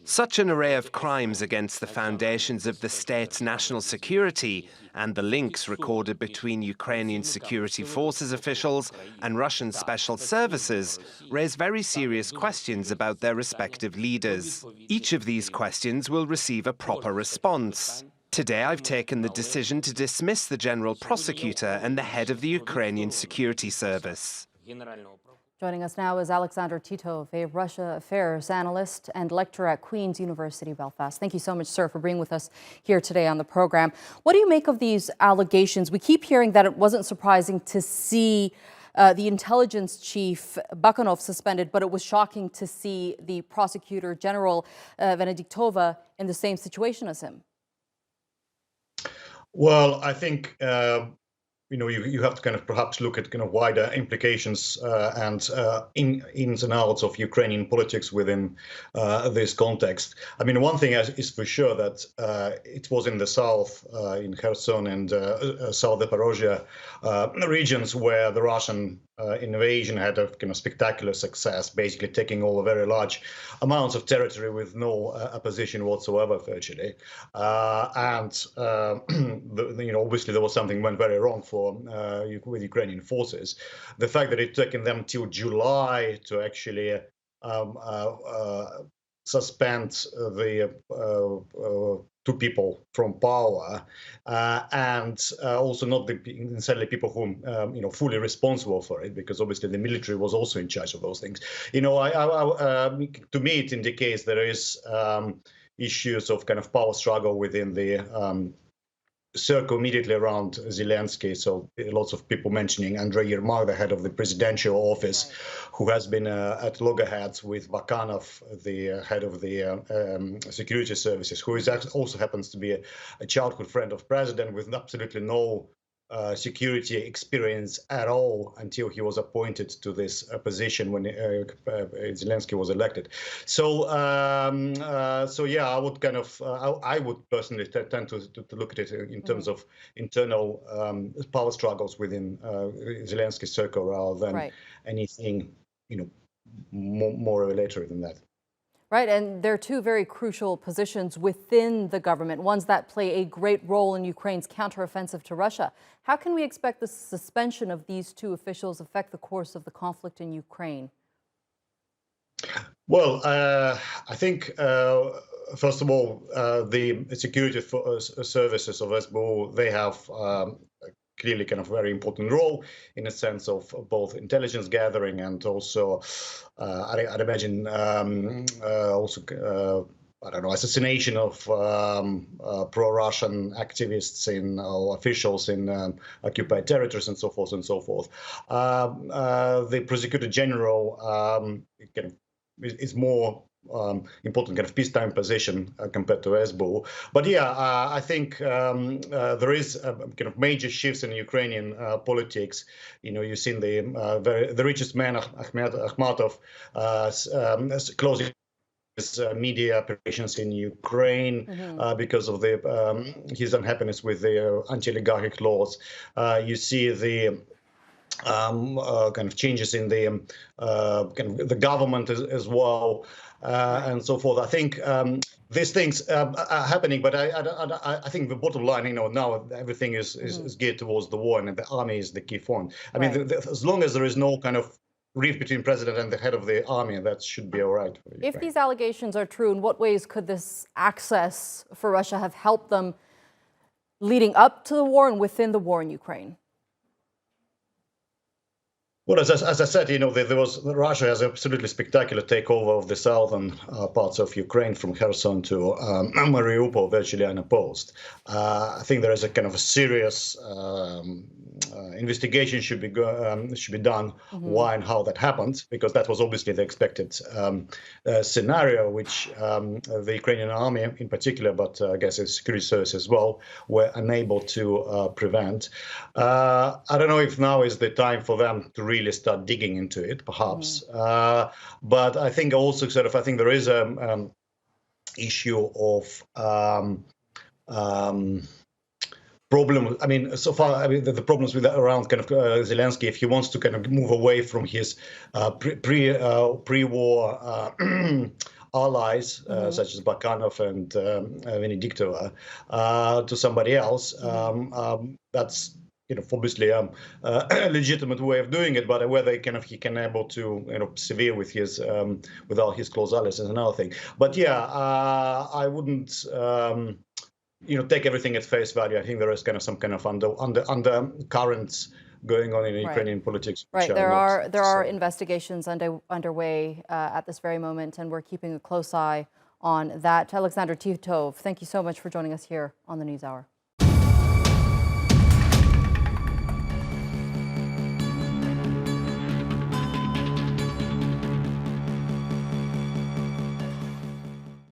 Such an array of crimes against the foundations of the state's national security and the links recorded between Ukrainian security forces officials and Russian special services raise very serious questions about their respective leaders. Each of these questions will receive a proper response. Today, I've taken the decision to dismiss the General Prosecutor and the head of the Ukrainian Security Service. Joining us now is Alexander Titov, a Russia affairs analyst and lecturer at Queen's University, Belfast. Thank you so much, sir, for being with us here today on the program. What do you make of these allegations? We keep hearing that it wasn't surprising to see the intelligence chief, Bakanov, suspended, but it was shocking to see the prosecutor general, Venediktova, in the same situation as him. Well, I think you have to kind of perhaps look at kind of wider implications and ins and outs of Ukrainian politics within this context. I mean, one thing is for sure that it was in the south, in Kherson and South Zaporozhye regions where the Russian invasion had a kind of spectacular success, basically taking over very large amounts of territory with no opposition whatsoever, virtually. Obviously there was something went very wrong with Ukrainian forces. The fact that it took them till July to actually suspend the two people from power, and also not necessarily people who fully responsible for it, because obviously the military was also in charge of those things. To me, it indicates there is issues of kind of power struggle within the circle immediately around Zelenskyy. So lots of people mentioning Andrei Yermak, the head of the presidential office, who has been at loggerheads with Bakanov, the head of the security services, who is also happens to be a childhood friend of president with absolutely no security experience at all until he was appointed to this position when Zelenskyy was elected. So yeah, I would kind of I would personally tend to look at it in terms of internal power struggles within Zelensky's circle rather than anything more revelatory than that. Right, and there are two very crucial positions within the government, ones that play a great role in Ukraine's counteroffensive to Russia. How can we expect the suspension of these two officials affect the course of the conflict in Ukraine? Well, I think, first of all, the security services of SBU, they have clearly kind of very important role in a sense of both intelligence gathering and also, I'd imagine, also, assassination of pro-Russian activists or officials in occupied territories and so forth and so forth. The Prosecutor General is more important kind of peacetime position compared to SBU. But yeah, I think there is kind of major shifts in Ukrainian politics. You've seen the richest man, Akhmatov, closing his media operations in Ukraine because of his unhappiness with the anti-oligarchic laws. You see the kind of changes in the the government as well. And so forth. I think these things are happening, but I think the bottom line, now everything is geared towards the war, and the army is the key front. I mean, as long as there is no kind of rift between president and the head of the army, that should be all right. If these allegations are true, in what ways could this access for Russia have helped them leading up to the war and within the war in Ukraine? Well, as I said, Russia has absolutely spectacular takeover of the southern parts of Ukraine, from Kherson to Mariupol, virtually unopposed. I think there is a kind of a serious investigation should be done why and how that happened, because that was obviously the expected scenario, which the Ukrainian army in particular, but I guess its security service as well, were unable to prevent. I don't know if now is the time for them to really start digging into it, perhaps. But I think also I think there is a issue of problem. I mean, so far, the problems around kind of Zelenskyy, if he wants to kind of move away from his pre-war allies, such as Bakanov and Venediktova, to somebody else. That's obviously a legitimate way of doing it, but whether he can able to persevere with his with all his close allies is another thing. But yeah, I wouldn't take everything at face value. I think there is kind of some kind of undercurrents going on in Ukrainian politics. Right. There are investigations underway at this very moment, and we're keeping a close eye on that. Alexander Titov, thank you so much for joining us here on the NewsHour.